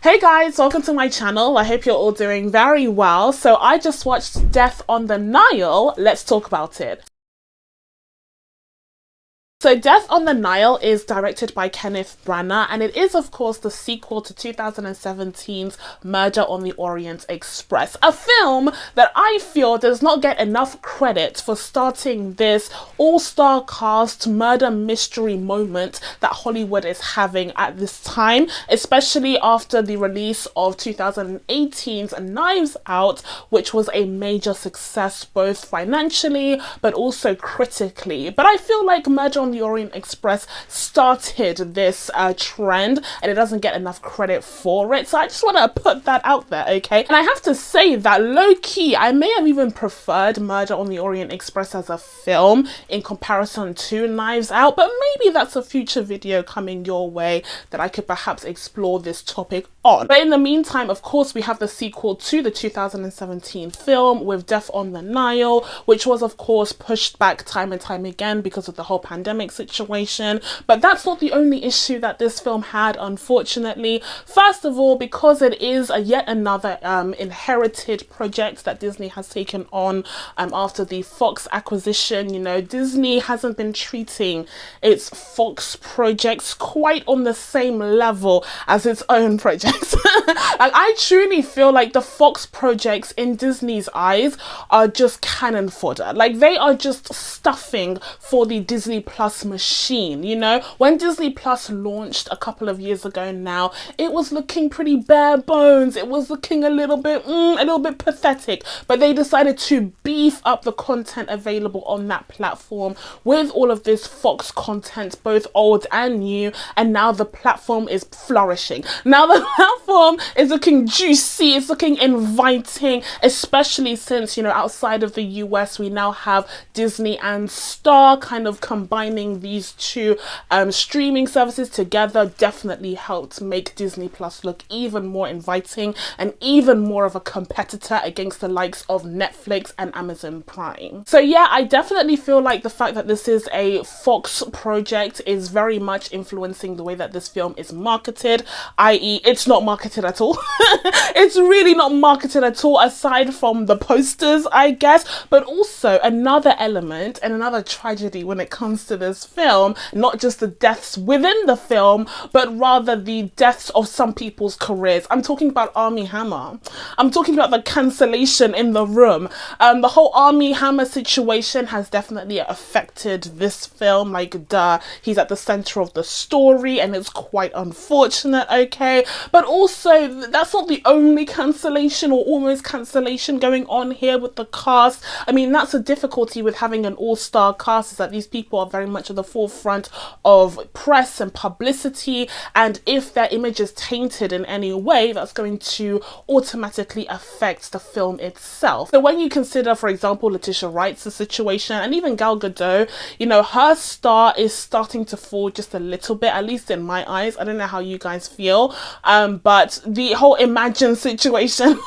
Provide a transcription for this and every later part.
Hey guys, welcome to my channel. I hope you're all doing very well. So I just watched Death on the Nile. Let's talk about it. So Death on the Nile is directed by Kenneth Branagh, and it is of course the sequel to 2017's Murder on the Orient Express, a film that I feel does not get enough credit for starting this all-star cast murder mystery moment that Hollywood is having at this time, especially after the release of 2018's Knives Out, which was a major success both financially but also critically. But I feel like Murder on the Orient Express started this trend, and it doesn't get enough credit for it, so I just want to put that out there, okay? And I have to say that low-key I may have even preferred Murder on the Orient Express as a film in comparison to Knives Out, but maybe that's a future video coming your way that I could perhaps explore this topic on. But in the meantime, of course, we have the sequel to the 2017 film with Death on the Nile, which was of course pushed back time and time again because of the whole pandemic situation. But that's not the only issue that this film had, unfortunately. First of all, because it is yet another inherited project that Disney has taken on after the Fox acquisition. You know, Disney hasn't been treating its Fox projects quite on the same level as its own projects. Like, I truly feel like the Fox projects in Disney's eyes are just cannon fodder. Like, they are just stuffing for the Disney Plus machine. You know, when Disney Plus launched a couple of years ago now, it was looking pretty bare bones. It was looking a little bit pathetic, but they decided to beef up the content available on that platform with all of this Fox content, both old and new, and now the platform is flourishing. Now the platform is looking juicy, it's looking inviting, especially since, you know, outside of the US we now have Disney and Star kind of combining these two streaming services together. Definitely helped make Disney Plus look even more inviting and even more of a competitor against the likes of Netflix and Amazon Prime. So yeah, I definitely feel like the fact that this is a Fox project is very much influencing the way that this film is marketed, i.e. it's not marketed at all. It's really not marketed at all, aside from the posters, I guess. But also another element and another tragedy when it comes to this film, not just the deaths within the film, but rather the deaths of some people's careers. I'm talking about Armie Hammer. I'm talking about the cancellation in the room. The whole Armie Hammer situation has definitely affected this film. Like, duh, he's at the center of the story, and it's quite unfortunate, okay? But also, that's not the only cancellation or almost cancellation going on here with the cast. I mean, that's a difficulty with having an all-star cast, is that these people are very much at the forefront of press and publicity, and if their image is tainted in any way, that's going to automatically affect the film itself. So when you consider, for example, Letitia Wright's situation, and even Gal Gadot, you know, her star is starting to fall just a little bit, at least in my eyes. I don't know how you guys feel, but the whole Imagine situation,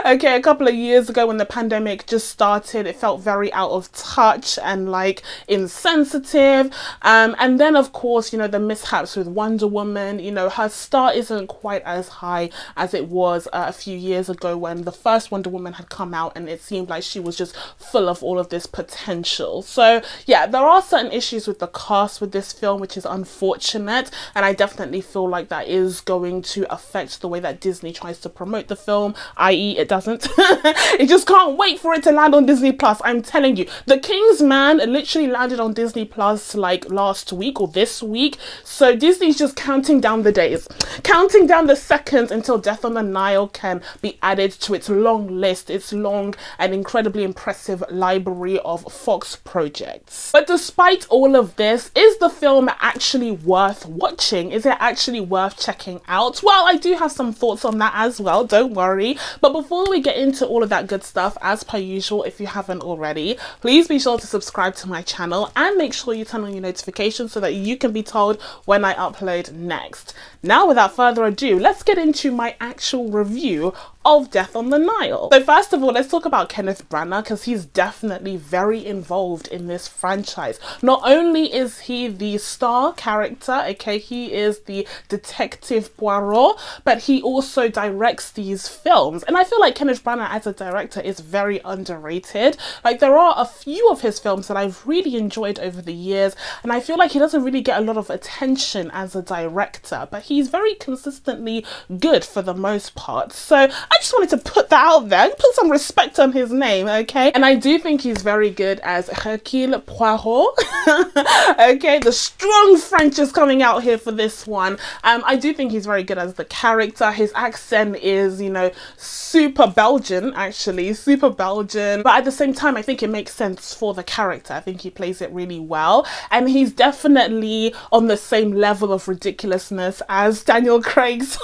okay, a couple of years ago when the pandemic just started, it felt very out of touch and like insensitive. And then of course, you know, the mishaps with Wonder Woman, you know, her star isn't quite as high as it was a few years ago when the first Wonder Woman had come out, and it seemed like she was just full of all of this potential. So yeah, there are certain issues with the cast with this film, which is unfortunate, and I definitely feel like that is going to affect the way that Disney tries to promote the film, i.e. it doesn't. It just can't wait for it to land on Disney Plus. I'm telling you, The King's Man literally landed on Disney Plus like last week or this week, so Disney's just counting down the days, counting down the seconds until Death on the Nile can be added to its long list, its long and incredibly impressive library of Fox projects. But despite all of this, is the film actually worth watching? Is it actually worth checking out? Well, I do have some thoughts on that as well, don't worry. But before we get into all of that good stuff, as per usual, if you haven't already, please be sure to subscribe to my channel and make sure you turn on your notifications so that you can be told when I upload next. Now, without further ado, let's get into my actual review of Death on the Nile. So first of all, let's talk about Kenneth Branagh, because he's definitely very involved in this franchise. Not only is he the star character, okay, he is the Detective Poirot, but he also directs these films. And I feel like Kenneth Branagh as a director is very underrated. Like, there are a few of his films that I've really enjoyed over the years, and I feel like he doesn't really get a lot of attention as a director, but he's very consistently good for the most part. So I just wanted to put that out there, put some respect on his name, okay? And I do think he's very good as Hercule Poirot. Okay, the strong French is coming out here for this one. I do think he's very good as the character. His accent is, you know, super Belgian, actually, super Belgian. But at the same time, I think it makes sense for the character. I think he plays it really well. And he's definitely on the same level of ridiculousness as Daniel Craig's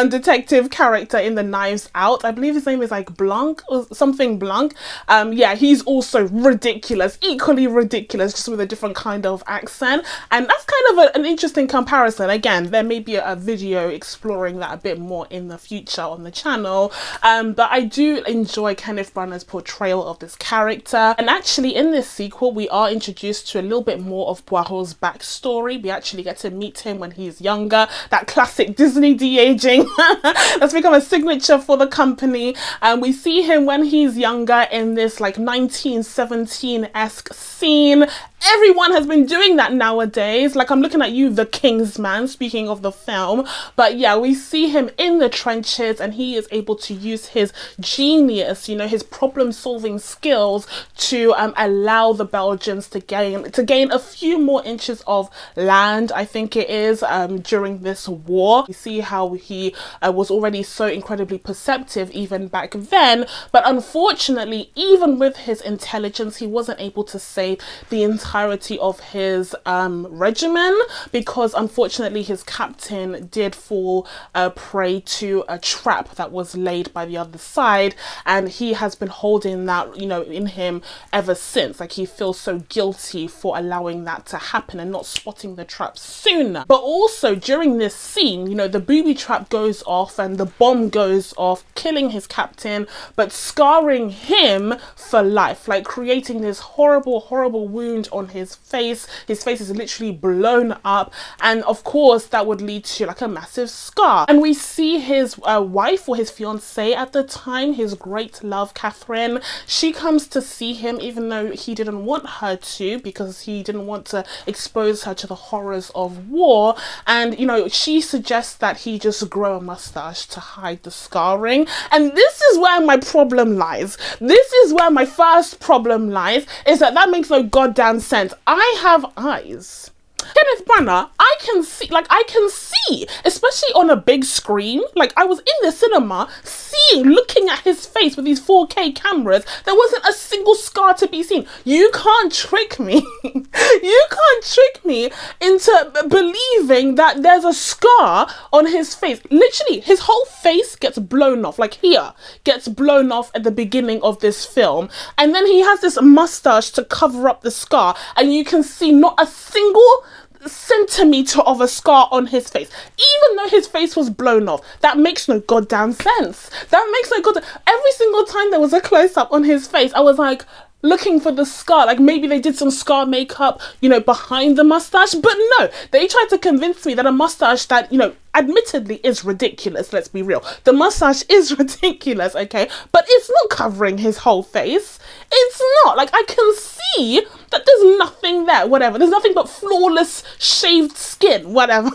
detective character in the Knives Out. I believe his name is like Blanc or something Blanc. Yeah, he's also ridiculous, equally ridiculous, just with a different kind of accent. And that's kind of an interesting comparison. Again, there may be a video exploring that a bit more in the future on the channel. But I do enjoy Kenneth Branagh's portrayal of this character. And actually in this sequel, we are introduced to a little bit more of Poirot's backstory. We actually get to meet him when he's younger. That classic Disney de-aging that's become a signature for the company. We see him when he's younger in this like 1917-esque scene. Everyone has been doing that nowadays. Like, I'm looking at you, the King's Man, speaking of the film. But yeah, we see him in the trenches, and he is able to use his genius, you know, his problem-solving skills to allow the Belgians to gain a few more inches of land, I think it is, during this war. We see how he was already so incredibly perceptive even back then, but unfortunately, even with his intelligence, he wasn't able to save the entirety of his regiment, because unfortunately his captain did fall prey to a trap that was laid by the other side, and he has been holding that, you know, in him ever since. Like, he feels so guilty for allowing that to happen and not spotting the trap sooner. But also during this scene, you know, the booby trap goes off and the bomb goes off, killing his captain but scarring him for life, like creating this horrible wound on his face. His face is literally blown up, and of course that would lead to like a massive scar. And we see his wife, or his fiancée at the time, his great love Catherine. She comes to see him even though he didn't want her to, because he didn't want to expose her to the horrors of war. And you know, she suggests that he just grow a mustache to hide the scarring. And this is where my problem lies. This is where my first problem lies, is that makes no goddamn sense. I have eyes. Kenneth Branagh, I can see, especially on a big screen. Like, I was in the cinema looking at his face with these 4K cameras. There wasn't a single scar to be seen. You can't trick me. You can't trick me into believing that there's a scar on his face. Literally, his whole face gets blown off. Like, here, gets blown off at the beginning of this film. And then he has this mustache to cover up the scar. And you can see not a single centimeter of a scar on his face, even though his face was blown off. That makes no goddamn sense. That makes no goddamn. Every single time there was a close-up on his face, I was like looking for the scar. Like, maybe they did some scar makeup, you know, behind the mustache. But no, they tried to convince me that a mustache that, you know, admittedly is ridiculous, let's be real. The mustache is ridiculous, okay? But it's not covering his whole face. It's not. Like, I can see that there's nothing there, whatever. There's nothing but flawless shaved skin, whatever.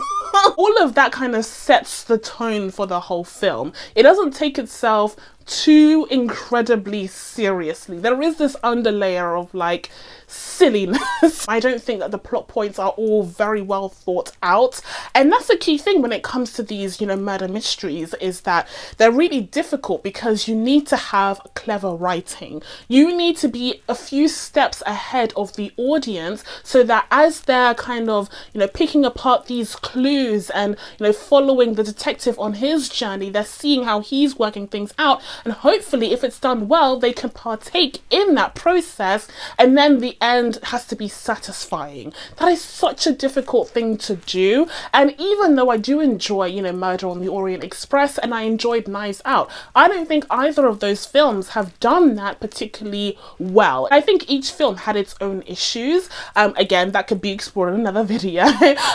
All of that kind of sets the tone for the whole film. It doesn't take itself too incredibly seriously. There is this underlayer of like silliness. I don't think that the plot points are all very well thought out, and that's the key thing when it comes to these, you know, murder mysteries, is that they're really difficult because you need to have clever writing. You need to be a few steps ahead of the audience so that as they're kind of, you know, picking apart these clues clues and, you know, following the detective on his journey. They're seeing how he's working things out, and hopefully if it's done well, they can partake in that process, and then the end has to be satisfying. That is such a difficult thing to do. And even though I do enjoy, you know, Murder on the Orient Express, and I enjoyed Knives Out, I don't think either of those films have done that particularly well. I think each film had its own issues. Again, that could be explored in another video.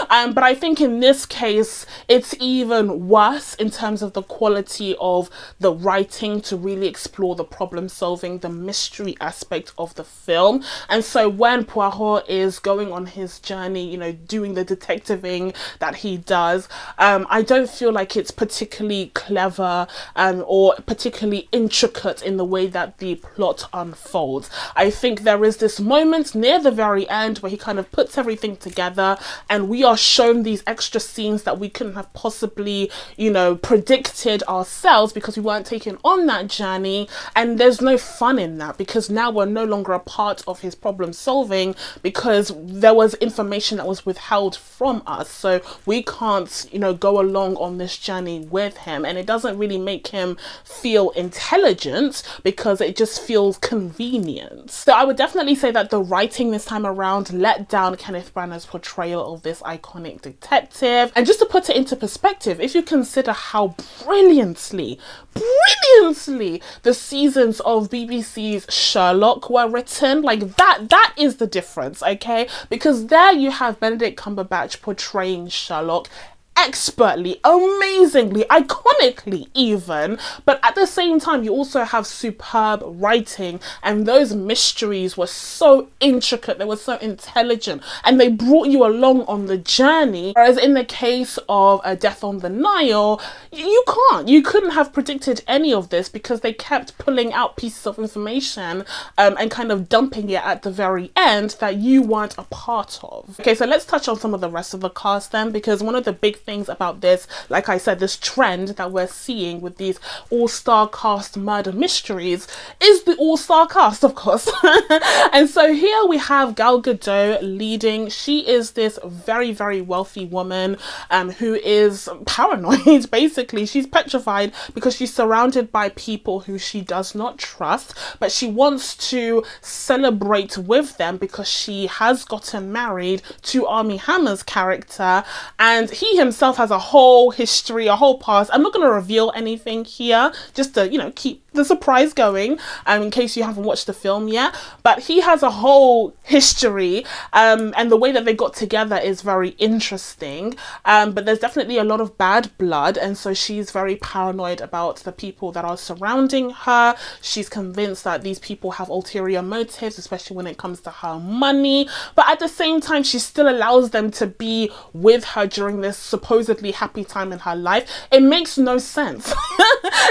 But I think in this case, it's even worse in terms of the quality of the writing to really explore the problem solving, the mystery aspect of the film. And so when Poirot is going on his journey, you know, doing the detectiving that he does, I don't feel like it's particularly clever or particularly intricate in the way that the plot unfolds. I think there is this moment near the very end where he kind of puts everything together, and we are shown these extra scenes that we couldn't have possibly, you know, predicted ourselves because we weren't taken on that journey. And there's no fun in that because now we're no longer a part of his problem solving because there was information that was withheld from us. So we can't, you know, go along on this journey with him, and it doesn't really make him feel intelligent because it just feels convenient. So I would definitely say that the writing this time around let down Kenneth Branagh's portrayal of this iconic detective. And just to put it into perspective, if you consider how brilliantly the seasons of BBC's Sherlock were written, like that is the difference, okay? Because there you have Benedict Cumberbatch portraying Sherlock expertly, amazingly, iconically even, but at the same time you also have superb writing, and those mysteries were so intricate, they were so intelligent, and they brought you along on the journey. Whereas in the case of A Death on the Nile, you couldn't have predicted any of this because they kept pulling out pieces of information and kind of dumping it at the very end that you weren't a part of. Okay, so let's touch on some of the rest of the cast then, because one of the big things about this, like I said, this trend that we're seeing with these all-star cast murder mysteries is the all-star cast, of course. And so here we have Gal Gadot leading. She is this very, very wealthy woman who is paranoid, basically. She's petrified because she's surrounded by people who she does not trust, but she wants to celebrate with them because she has gotten married to Armie Hammer's character, and he himself has a whole history, a whole past. I'm not going to reveal anything here, just to, you know, keep the surprise going in case you haven't watched the film yet, but he has a whole history and the way that they got together is very interesting, but there's definitely a lot of bad blood, and so she's very paranoid about the people that are surrounding her. She's convinced that these people have ulterior motives, especially when it comes to her money, but at the same time she still allows them to be with her during this supposedly happy time in her life. It makes no sense.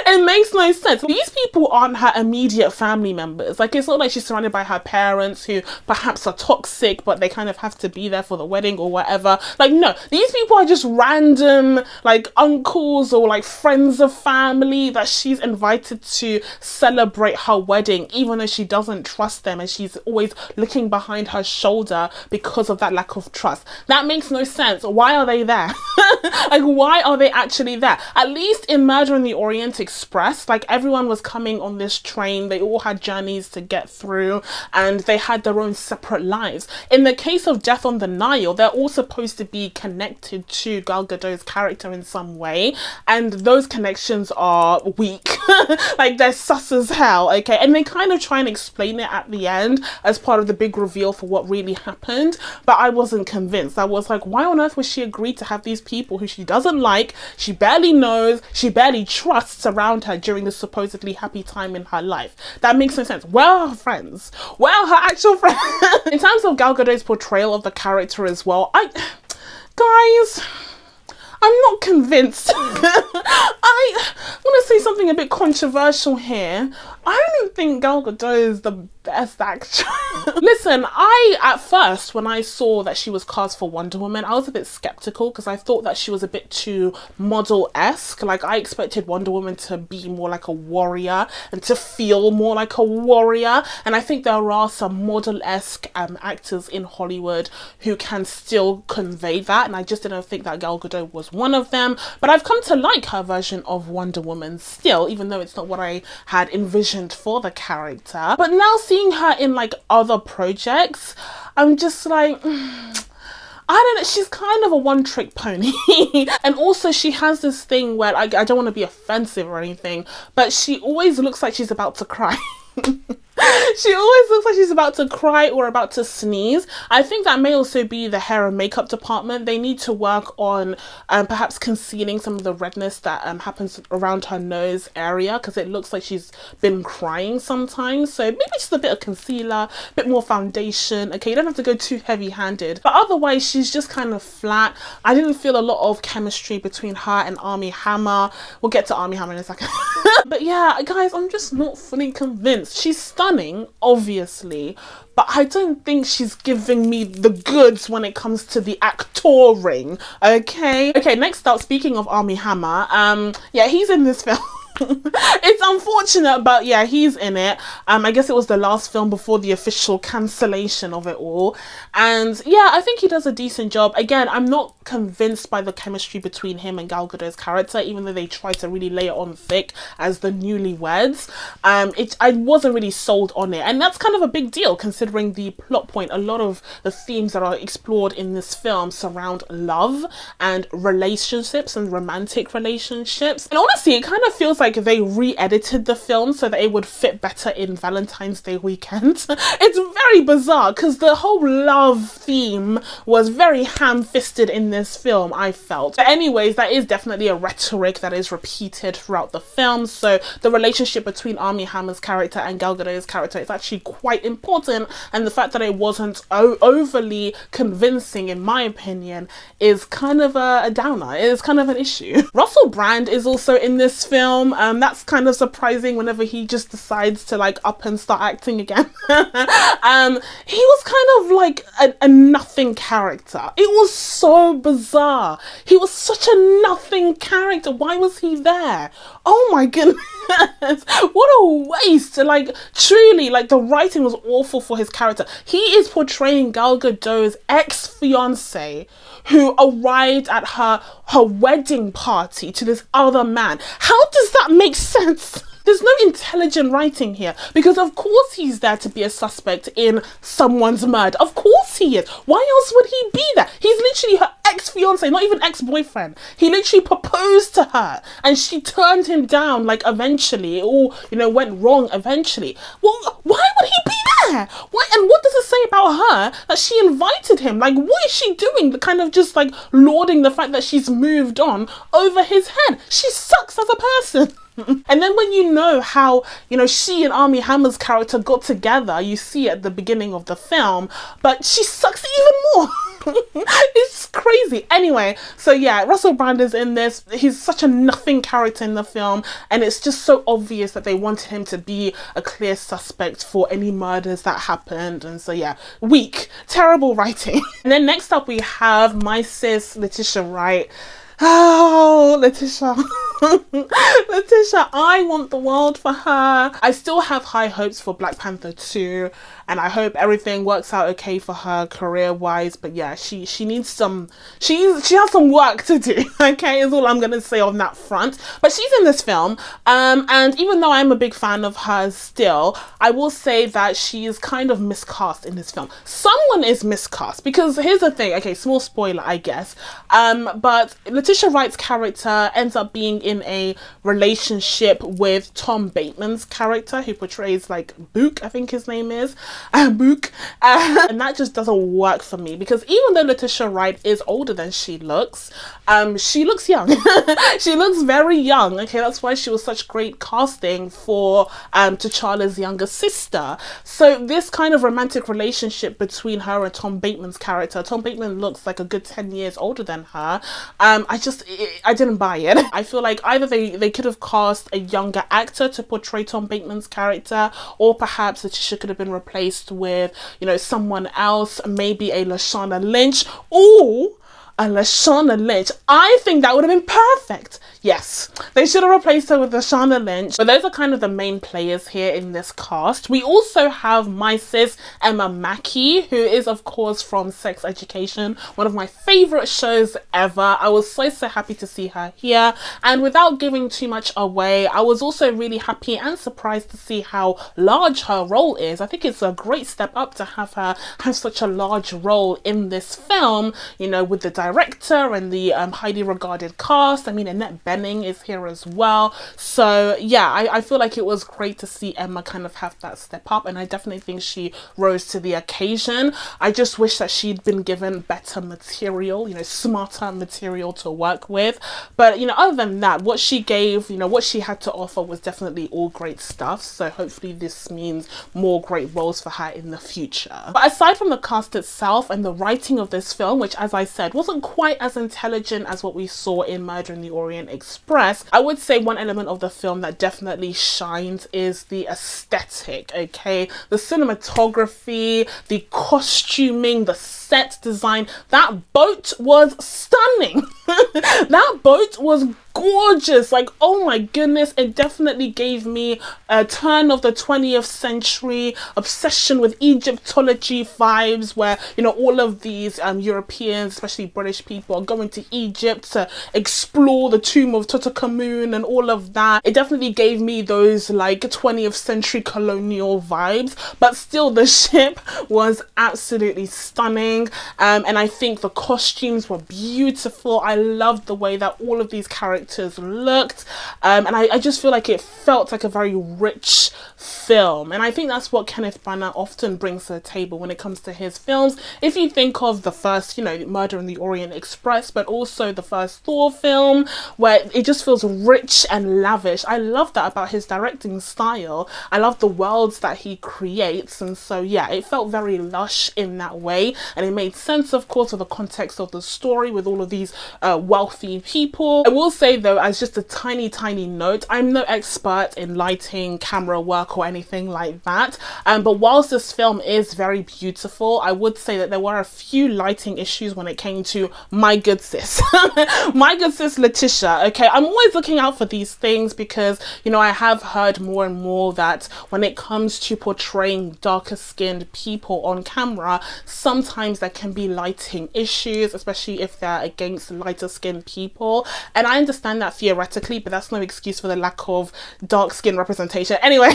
It makes no sense. These people aren't her immediate family members. Like, it's not like she's surrounded by her parents who perhaps are toxic, but they kind of have to be there for the wedding or whatever. Like, no, these people are just random, like, uncles or like friends of family that she's invited to celebrate her wedding, even though she doesn't trust them, and she's always looking behind her shoulder because of that lack of trust. That makes no sense. Why are they there? Like, why are they actually there? At least in Murder in the Orient Express, like, everyone was coming on this train, they all had journeys to get through, and they had their own separate lives. In the case of Death on the Nile, they're all supposed to be connected to Gal Gadot's character in some way, and those connections are weak. Like, they're sus as hell, okay? And they kind of try and explain it at the end as part of the big reveal for what really happened, but I wasn't convinced. I was like, why on earth would she agree to have these people who she doesn't like, she barely knows, she barely trusts around her during this supposedly happy time in her life? That makes no sense. Where are her friends? Where are her actual friends? In terms of Gal Gadot's portrayal of the character as well, guys, I'm not convinced. I want to say something a bit controversial here. I don't think Gal Gadot is the best actress. Listen, at first, when I saw that she was cast for Wonder Woman, I was a bit skeptical because I thought that she was a bit too model-esque. Like, I expected Wonder Woman to be more like a warrior and to feel more like a warrior. And I think there are some model-esque actors in Hollywood who can still convey that. And I just didn't think that Gal Gadot was one of them. But I've come to like her version of Wonder Woman still, even though it's not what I had envisioned for the character. But now seeing her in like other projects, I'm just like, I don't know, she's kind of a one-trick pony. And also she has this thing where I don't want to be offensive or anything, but she always looks like she's about to cry. She always looks like she's about to cry or about to sneeze. I think that may also be the hair and makeup department. They need to work on perhaps concealing some of the redness that happens around her nose area, because it looks like she's been crying sometimes. So maybe just a bit of concealer, a bit more foundation. Okay, you don't have to go too heavy-handed. But otherwise, she's just kind of flat. I didn't feel a lot of chemistry between her and Armie Hammer. We'll get to Armie Hammer in a second. But yeah, guys, I'm just not fully convinced. She's stunning, obviously, but I don't think she's giving me the goods when it comes to the actoring. Okay, next up, speaking of Armie Hammer, yeah, he's in this film. It's unfortunate, but yeah, he's in it. I guess it was the last film before the official cancellation of it all. And yeah, I think he does a decent job. Again, I'm not convinced by the chemistry between him and Gal Gadot's character, even though they try to really lay it on thick as the newlyweds. I wasn't really sold on it. And that's kind of a big deal considering the plot point. A lot of the themes that are explored in this film surround love and relationships and romantic relationships. And honestly, it kind of feels like they re-edited the film so that it would fit better in Valentine's Day weekend. It's very bizarre because the whole love theme was very ham-fisted in this film, I felt. But anyways, that is definitely a rhetoric that is repeated throughout the film. So the relationship between Armie Hammer's character and Gal Gadot's character is actually quite important, and the fact that it wasn't overly convincing, in my opinion, is kind of a downer. It is kind of an issue. Russell Brand is also in this film. That's kind of surprising whenever he just decides to like up and start acting again. He was kind of like a nothing character. It was so bizarre. He was such a nothing character. Why was he there? Oh my goodness. What a waste. Like, truly, like, the writing was awful for his character. He is portraying Gal Gadot's ex-fiance who arrived at her wedding party to this other man. How does that make sense? There's no intelligent writing here, because of course he's there to be a suspect in someone's murder. Of course he is. Why else would he be there? He's literally her ex-fiance, not even ex-boyfriend. He literally proposed to her and she turned him down, like, eventually. It all, you know, went wrong eventually. Well, why would he be there? Why? And what does it say about her that she invited him? Like, what is she doing? Kind of just like lauding the fact that she's moved on over his head. She sucks as a person. And then when you know how, you know, she and Armie Hammer's character got together, you see at the beginning of the film, but she sucks even more. It's crazy. Anyway, so yeah, Russell Brand is in this. He's such a nothing character in the film, and it's just so obvious that they wanted him to be a clear suspect for any murders that happened. And so yeah, weak, terrible writing. And then next up we have my sis, Letitia Wright. Oh, Letitia. Letitia, I want the world for her. I still have high hopes for Black Panther 2, and I hope everything works out okay for her career-wise. But yeah, she needs some, she has some work to do, okay, is all I'm gonna say on that front. But she's in this film, and even though I'm a big fan of hers still, I will say that she is kind of miscast in this film. Someone is miscast, because here's the thing, okay, small spoiler, I guess, but Letitia Wright's character ends up being in a relationship with Tom Bateman's character, who portrays like Book, I think his name is, Book, and that just doesn't work for me, because even though Letitia Wright is older than she looks young. She looks very young, okay, that's why she was such great casting for T'Challa's younger sister. So this kind of romantic relationship between her and Tom Bateman's character, Tom Bateman looks like a good 10 years older than her. I didn't buy it. I feel like like either they could have cast a younger actor to portray Tom Bateman's character, or perhaps Letitia could have been replaced with, you know, someone else, maybe a Lashana Lynch. Ooh, a Lashana Lynch. I think that would have been perfect. Yes, they should have replaced her with Lashana Lynch. But those are kind of the main players here in this cast. We also have my sis Emma Mackey, who is of course from Sex Education, one of my favorite shows ever. I was so happy to see her here, and without giving too much away, I was also really happy and surprised to see how large her role is. I think it's a great step up to have her have such a large role in this film, you know, with the director and the highly regarded cast. I mean, Annette Bening is here as well. So yeah, I feel like it was great to see Emma kind of have that step up, and I definitely think she rose to the occasion. I just wish that she'd been given better material, you know, smarter material to work with. But, you know, other than that, what she gave, you know, what she had to offer was definitely all great stuff. So hopefully this means more great roles for her in the future. But aside from the cast itself and the writing of this film, which as I said wasn't quite as intelligent as what we saw in Murder in the Orient Express, I would say one element of the film that definitely shines is the aesthetic, okay? The cinematography, the costuming, the set design. That boat was stunning. That boat was gorgeous. Like, oh my goodness, it definitely gave me a turn of the 20th century obsession with Egyptology vibes, where, you know, all of these Europeans, especially British people, are going to Egypt to explore the tomb of Tutankhamun and all of that. It definitely gave me those like 20th century colonial vibes, but still the ship was absolutely stunning. And I think the costumes were beautiful. I loved the way that all of these characters looked, and I just feel like it felt like a very rich film. And I think that's what Kenneth Branagh often brings to the table when it comes to his films. If you think of the first, you know, Murder in the Orient Express, but also the first Thor film, where it just feels rich and lavish. I love that about his directing style. I love the worlds that he creates, and so yeah, it felt very lush in that way, and it made sense, of course, of the context of the story with all of these wealthy people. I will say though, as just a tiny note, I'm no expert in lighting, camera work or anything like that, but whilst this film is very beautiful, I would say that there were a few lighting issues when it came to my good sis my good sis Letitia. Okay, I'm always looking out for these things because, you know, I have heard more and more that when it comes to portraying darker skinned people on camera, sometimes there can be lighting issues, especially if they're against lighter skinned people. And I understand that theoretically, but that's no excuse for the lack of dark skin representation. Anyway,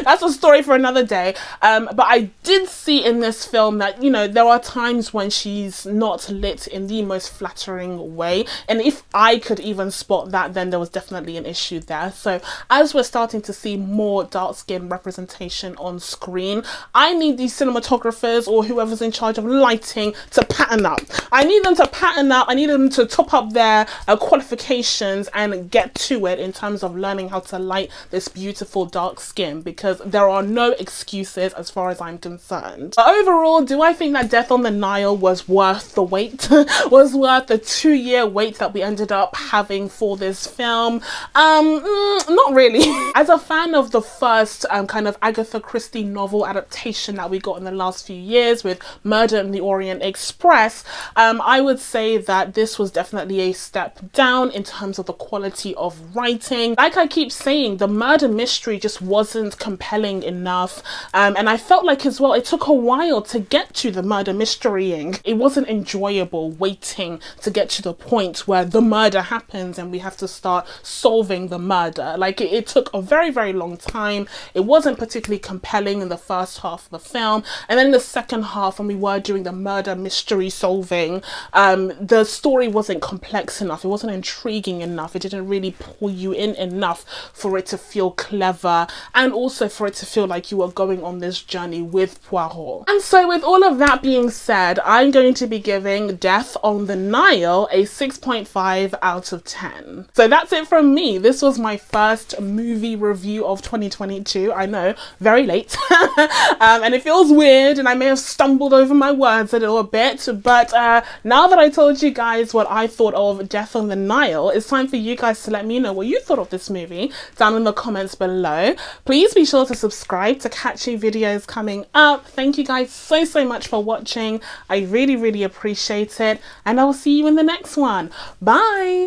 that's a story for another day. But I did see in this film that, you know, there are times when she's not lit in the most flattering way. And if I could even spot that, then there was definitely an issue there. So as we're starting to see more dark skin representation on screen, I need these cinematographers or whoever's in charge of lighting to pattern up. I need them to pattern up. I need them to top up their qualifications and get to it in terms of learning how to light this beautiful dark skin, because there are no excuses as far as I'm concerned. But overall, do I think that Death on the Nile was worth the wait? Was worth the 2-year wait that we ended up having for this film? Not really. As a fan of the first kind of Agatha Christie novel adaptation that we got in the last few years with Murder in the Orient Express, I would say that this was definitely a step down in terms of the quality of writing. Like I keep saying, the murder mystery just wasn't compelling enough, and I felt like as well it took a while to get to the murder mysterying. It wasn't enjoyable waiting to get to the point where the murder happens and we have to start solving the murder. Like it took a very long time. It wasn't particularly compelling in the first half of the film, and then in the second half, when we were doing the murder mystery solving, the story wasn't complex enough. It wasn't intriguing enough. It didn't really pull you in enough for it to feel clever, and also also for it to feel like you are going on this journey with Poirot. And so with all of that being said, I'm going to be giving Death on the Nile a 6.5 out of 10. So that's it from me. This was my first movie review of 2022. I know, very late. And it feels weird and I may have stumbled over my words a little bit, but now that I told you guys what I thought of Death on the Nile, it's time for you guys to let me know what you thought of this movie down in the comments below. Please be sure to subscribe to catch new videos coming up. Thank you guys so much for watching. I really appreciate it, and I will see you in the next one. Bye.